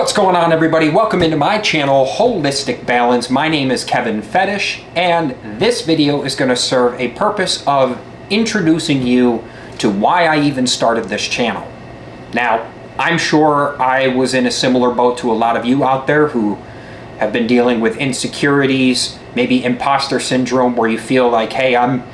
What's going on, everybody? Welcome into my channel, Holistic Balance. My name is Kevin Fetish, and this video is going to serve a purpose of introducing you to why I even started this channel. Now, I'm sure I was in a similar boat to a lot of you out there who have been dealing with insecurities, maybe imposter syndrome, where you feel like, hey, I'm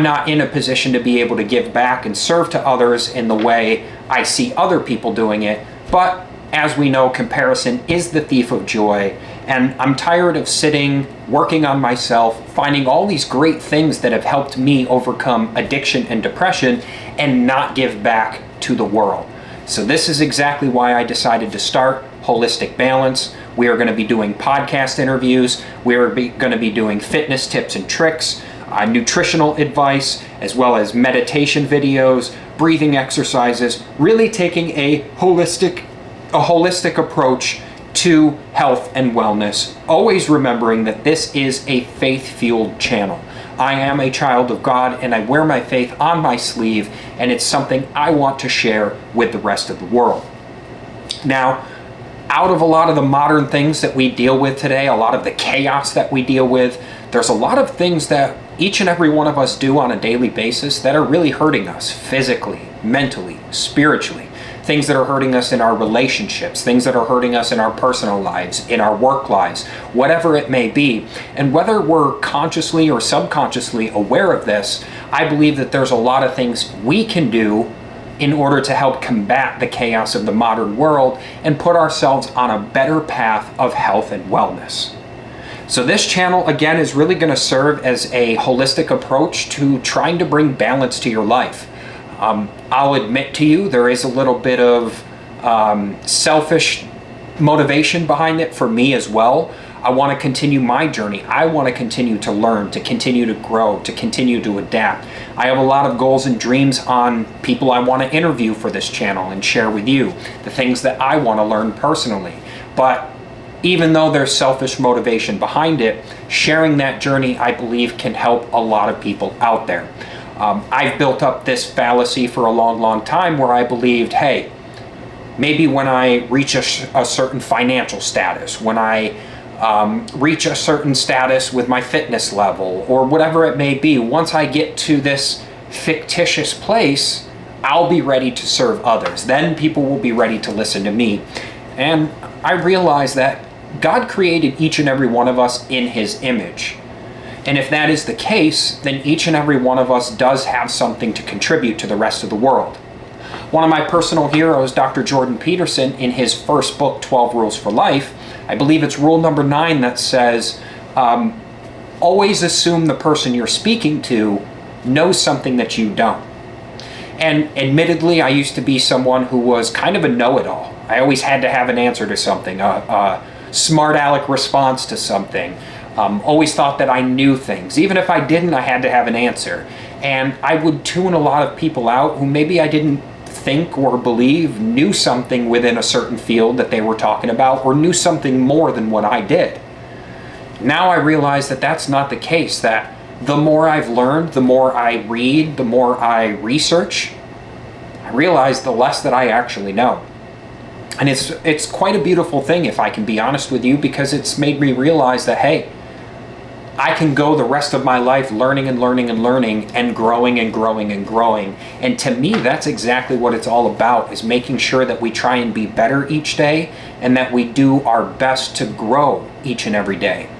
not in a position to be able to give back and serve to others in the way I see other people doing it. But as we know, comparison is the thief of joy, and I'm tired of sitting, working on myself, finding all these great things that have helped me overcome addiction and depression and not give back to the world. So this is exactly why I decided to start Holistic Balance. We are going to be doing podcast interviews. We are going to be doing fitness tips and tricks, nutritional advice, as well as meditation videos, breathing exercises, really taking a holistic approach to health and wellness, always remembering that this is a faith-fueled channel. I am a child of God, and I wear my faith on my sleeve, and it's something I want to share with the rest of the world. Now, out of a lot of the modern things that we deal with today, a lot of the chaos that we deal with, there's a lot of things that each and every one of us do on a daily basis that are really hurting us physically, mentally, spiritually. Things that are hurting us in our relationships, things that are hurting us in our personal lives, in our work lives, whatever it may be. And whether we're consciously or subconsciously aware of this, I believe that there's a lot of things we can do in order to help combat the chaos of the modern world and put ourselves on a better path of health and wellness. So this channel, again, is really going to serve as a holistic approach to trying to bring balance to your life. I'll admit to you, there is a little bit of selfish motivation behind it for me as well. I want to continue my journey. I want to continue to learn, to continue to grow, to continue to adapt. I have a lot of goals and dreams on people I want to interview for this channel and share with you, the things that I want to learn personally. But even though there's selfish motivation behind it, sharing that journey, I believe, can help a lot of people out there. I've built up this fallacy for a long time where I believed, hey, maybe when I reach a certain financial status, when I reach a certain status with my fitness level, or whatever it may be, once I get to this fictitious place, I'll be ready to serve others. Then people will be ready to listen to me. And I realized that God created each and every one of us in His image. And if that is the case, then each and every one of us does have something to contribute to the rest of the world. One of my personal heroes, Dr. Jordan Peterson, in his first book, 12 Rules for Life, I believe it's rule number 9 that says, always assume the person you're speaking to knows something that you don't. And admittedly, I used to be someone who was kind of a know-it-all. I always had to have an answer to something, a smart aleck response to something. Always thought that I knew things. Even if I didn't, I had to have an answer. And I would tune a lot of people out who maybe I didn't think or believe knew something within a certain field that they were talking about, or knew something more than what I did. Now I realize that that's not the case, that the more I've learned, the more I read, the more I research, I realize the less that I actually know. And it's quite a beautiful thing, if I can be honest with you, because it's made me realize that, hey, I can go the rest of my life learning and learning and learning and growing and growing and growing. And to me, that's exactly what it's all about, is making sure that we try and be better each day and that we do our best to grow each and every day.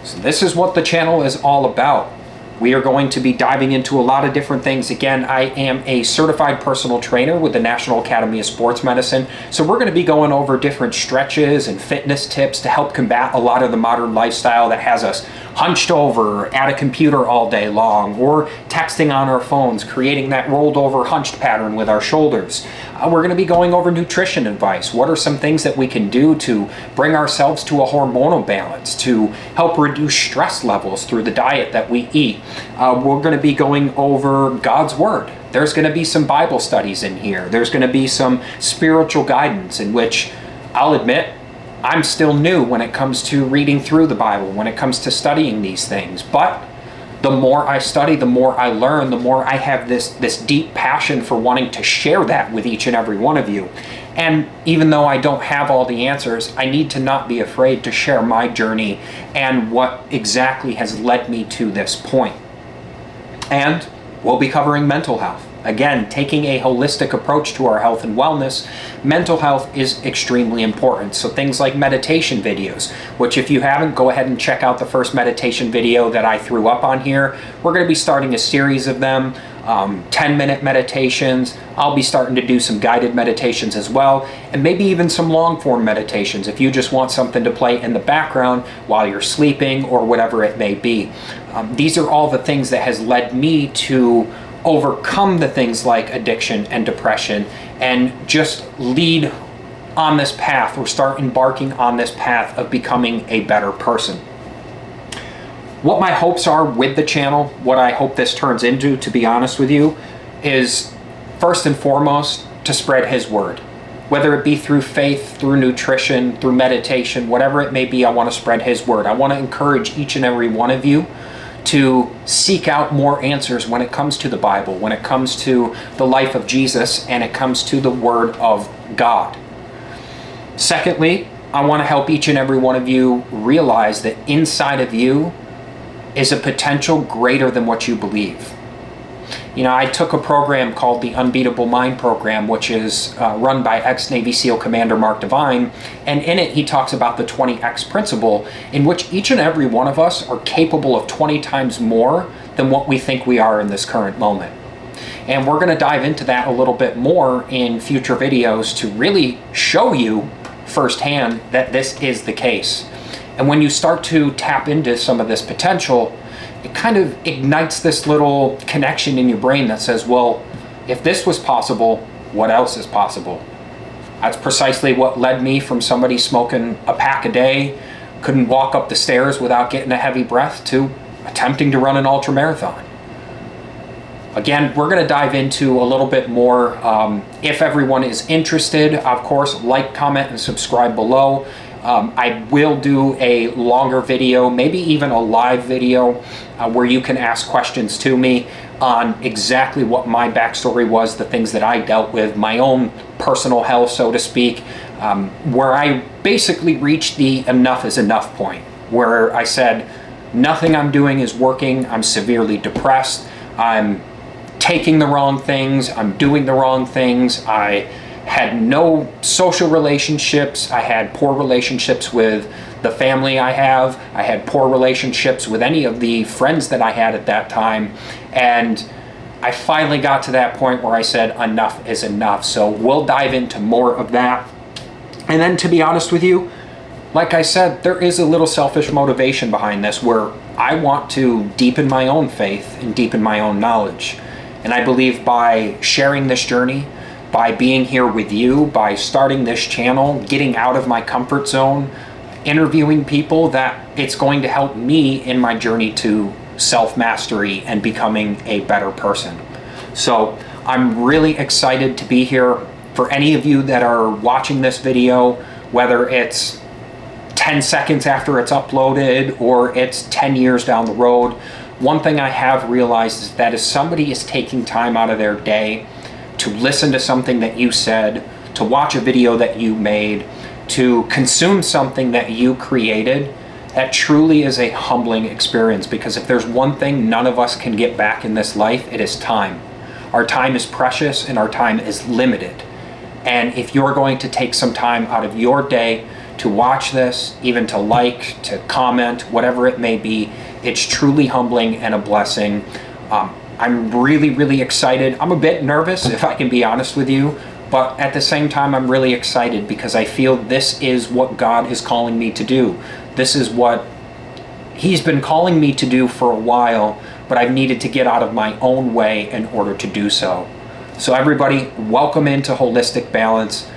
So this is what the channel is all about. We are going to be diving into a lot of different things. Again, I am a certified personal trainer with the National Academy of Sports Medicine. So we're going to be going over different stretches and fitness tips to help combat a lot of the modern lifestyle that has us hunched over at a computer all day long, or texting on our phones, creating that rolled over hunched pattern with our shoulders. We're going to be going over nutrition advice. What are some things that we can do to bring ourselves to a hormonal balance, to help reduce stress levels through the diet that we eat? We're going to be going over God's Word. There's going to be some Bible studies in here. There's going to be some spiritual guidance, in which I'll admit I'm still new when it comes to reading through the Bible, when it comes to studying these things. But the more I study, the more I learn, the more I have this deep passion for wanting to share that with each and every one of you. And even though I don't have all the answers, I need to not be afraid to share my journey and what exactly has led me to this point. And we'll be covering mental health. Again, taking a holistic approach to our health and wellness, mental health is extremely important. So things like meditation videos, which if you haven't, go ahead and check out the first meditation video that I threw up on here. We're going to be starting a series of them, 10-minute meditations. I'll be starting to do some guided meditations as well, and maybe even some long-form meditations if you just want something to play in the background while you're sleeping or whatever it may be. These are all the things that has led me to overcome the things like addiction and depression and just lead on this path or start embarking on this path of becoming a better person. What my hopes are with the channel, what I hope this turns into, to be honest with you, is first and foremost to spread His word. Whether it be through faith, through nutrition, through meditation, whatever it may be, I want to spread His word. I want to encourage each and every one of you to seek out more answers when it comes to the Bible, when it comes to the life of Jesus, and it comes to the Word of God. Secondly, I want to help each and every one of you realize that inside of you is a potential greater than what you believe. You know, I took a program called the Unbeatable Mind Program, which is run by ex-Navy SEAL Commander Mark Devine, and in it he talks about the 20X principle, in which each and every one of us are capable of 20 times more than what we think we are in this current moment. And we're going to dive into that a little bit more in future videos to really show you firsthand that this is the case. And when you start to tap into some of this potential, it kind of ignites this little connection in your brain that says, well, if this was possible, what else is possible? That's precisely what led me from somebody smoking a pack a day, couldn't walk up the stairs without getting a heavy breath, to attempting to run an ultra marathon. Again, we're going to dive into a little bit more. If everyone is interested, of course, like, comment, and subscribe below. I will do a longer video, maybe even a live video, where you can ask questions to me on exactly what my backstory was, the things that I dealt with, my own personal hell, so to speak, where I basically reached the enough is enough point, where I said, nothing I'm doing is working, I'm severely depressed, I'm taking the wrong things, I'm doing the wrong things, I had no social relationships, I had poor relationships with the family I have, I had poor relationships with any of the friends that I had at that time, and I finally got to that point where I said enough is enough. So we'll dive into more of that. And then, to be honest with you, like I said, there is a little selfish motivation behind this, where I want to deepen my own faith and deepen my own knowledge. And I believe by sharing this journey, by being here with you, by starting this channel, getting out of my comfort zone, interviewing people, that it's going to help me in my journey to self-mastery and becoming a better person. So I'm really excited to be here. For any of you that are watching this video, whether it's 10 seconds after it's uploaded or it's 10 years down the road, one thing I have realized is that if somebody is taking time out of their day to listen to something that you said, to watch a video that you made, to consume something that you created, that truly is a humbling experience. Because if there's one thing none of us can get back in this life, it is time. Our time is precious and our time is limited. And if you're going to take some time out of your day to watch this, even to like, to comment, whatever it may be, it's truly humbling and a blessing. I'm really, really excited. I'm a bit nervous, if I can be honest with you, but at the same time, I'm really excited because I feel this is what God is calling me to do. This is what He's been calling me to do for a while, but I've needed to get out of my own way in order to do so. So everybody, welcome into Holistic Balance.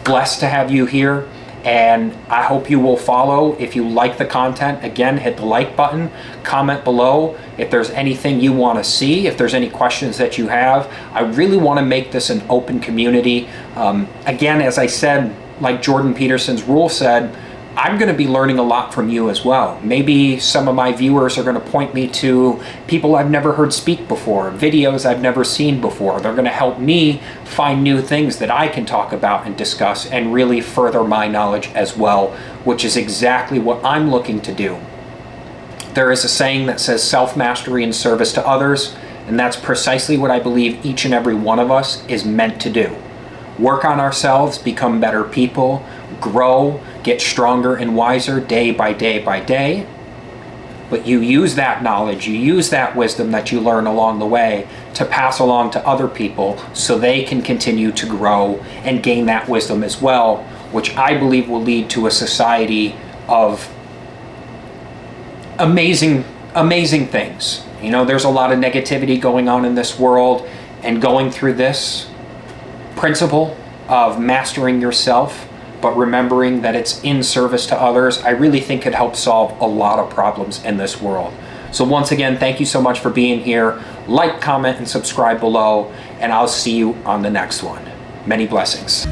Blessed to have you here. And I hope you will follow. If you like the content, again, hit the like button, comment below if there's anything you want to see, if there's any questions that you have. I really want to make this an open community. Again, as I said, like Jordan Peterson's rule said, I'm going to be learning a lot from you as well. Maybe some of my viewers are going to point me to people I've never heard speak before, videos I've never seen before. They're going to help me find new things that I can talk about and discuss and really further my knowledge as well, which is exactly what I'm looking to do. There is a saying that says self-mastery in service to others, and that's precisely what I believe each and every one of us is meant to do. Work on ourselves, become better people, grow, get stronger and wiser day by day by day. But you use that knowledge, you use that wisdom that you learn along the way to pass along to other people so they can continue to grow and gain that wisdom as well, which I believe will lead to a society of amazing things. You know, there's a lot of negativity going on in this world, and going through this principle of mastering yourself, but remembering that it's in service to others, I really think could help solve a lot of problems in this world. So once again, thank you so much for being here. Like, comment, and subscribe below, and I'll see you on the next one. Many blessings.